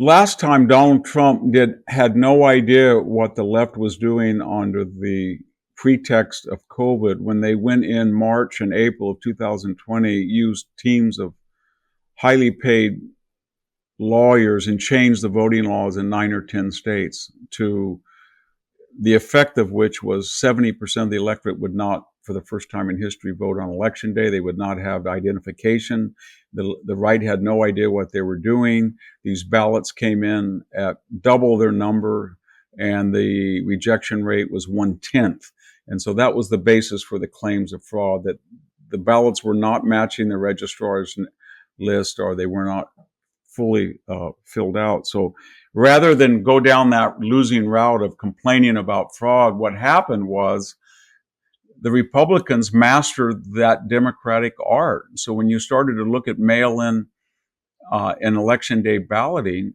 Last time Donald Trump had no idea what the left was doing under the pretext of COVID when they went in March and April of 2020, used teams of highly paid lawyers and changed the voting laws in 9 or 10 states, to the effect of which was 70% of the electorate would not, for the first time in history, vote on election day. They would not have identification. The right had no idea what they were doing. These ballots came in at double their number, and the rejection rate was 1/10. And so that was the basis for the claims of fraud, that the ballots were not matching the registrar's list, or they were not fully filled out. So rather than go down that losing route of complaining about fraud, what happened was the Republicans mastered that Democratic art. So when you started to look at mail-in and election day balloting,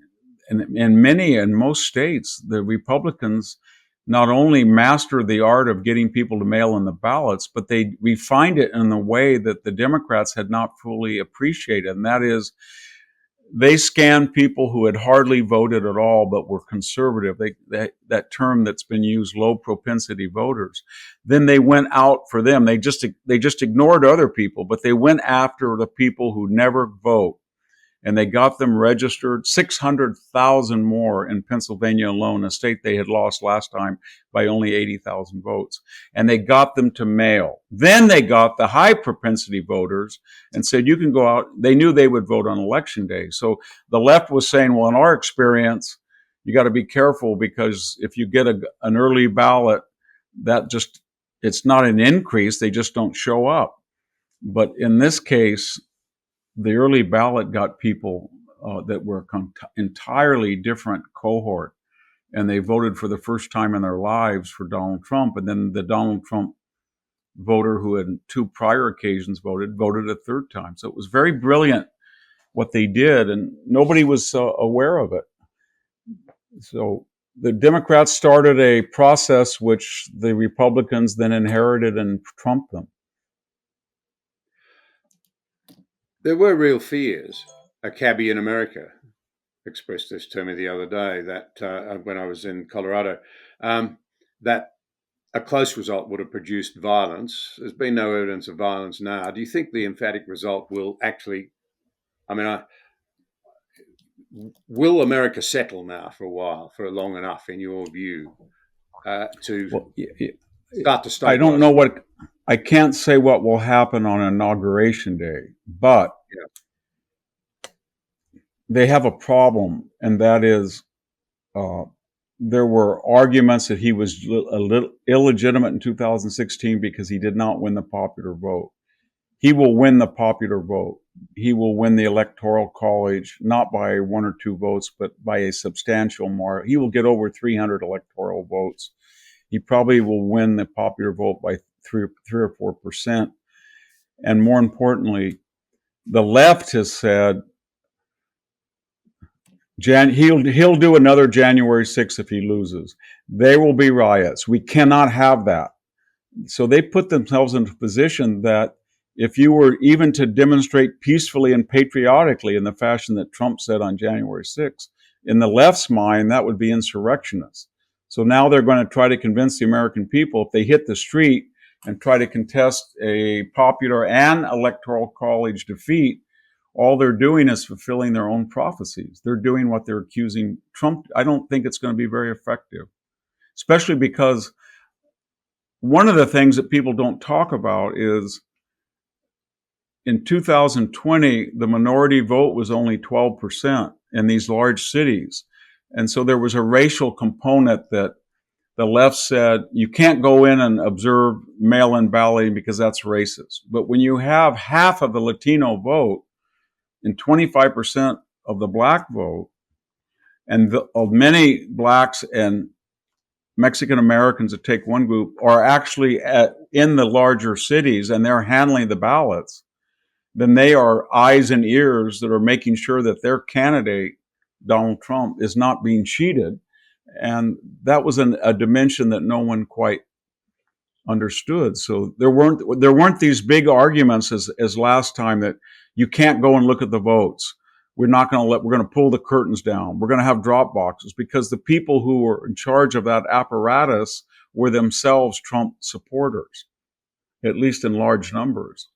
in most states, the Republicans not only mastered the art of getting people to mail in the ballots, but they refined it in a way that the Democrats had not fully appreciated. And that is, they scanned people who had hardly voted at all but were conservative. That term that's been used, low propensity voters. Then they went out for them. They just ignored other people, but they went after the people who never vote, and they got them registered. 600,000 more in Pennsylvania alone, a state they had lost last time by only 80,000 votes. And they got them to mail. Then they got the high propensity voters and said, you can go out. They knew they would vote on election day. So the left was saying, well, in our experience, you got to be careful, because if you get an early ballot, it's not an increase. They just don't show up. But in this case, the early ballot got people that were entirely different cohort, and they voted for the first time in their lives for Donald Trump. And then the Donald Trump voter who had 2 prior occasions voted a third time. So it was very brilliant what they did, and nobody was aware of it. So the Democrats started a process which the Republicans then inherited and trumped them. There were real fears. A cabbie in America expressed this to me the other day, that when I was in Colorado, that a close result would have produced violence. There's been no evidence of violence now. Do you think the emphatic result will actually, will America settle now for a while, for long enough, in your view, to start to stabilize? I don't know I can't say what will happen on Inauguration Day, but they have a problem, and that is there were arguments that he was a little illegitimate in 2016 because he did not win the popular vote. He will win the popular vote. He will win the Electoral College, not by 1 or 2 votes, but by a substantial margin. He will get over 300 electoral votes. He probably will win the popular vote by 3 or 4%. And more importantly, the left has said he'll do another January 6th if he loses. There will be riots. We cannot have that. So they put themselves into a position that if you were even to demonstrate peacefully and patriotically in the fashion that Trump said on January 6th, in the left's mind, that would be insurrectionist. So now they're going to try to convince the American people, if they hit the street and try to contest a popular and electoral college defeat, all they're doing is fulfilling their own prophecies. They're doing what they're accusing Trump. I don't think it's going to be very effective, especially because one of the things that people don't talk about is in 2020, the minority vote was only 12% in these large cities. And so there was a racial component that the left said, you can't go in and observe mail-in balloting because that's racist. But when you have half of the Latino vote and 25% of the black vote, and many blacks and Mexican Americans, that take one group, are actually in the larger cities and they're handling the ballots, then they are eyes and ears that are making sure that their candidate, Donald Trump, is not being cheated. And that was a dimension that no one quite understood. So there weren't these big arguments as last time that you can't go and look at the votes. we're going to pull the curtains down. We're going to have drop boxes, because the people who were in charge of that apparatus were themselves Trump supporters, at least in large numbers.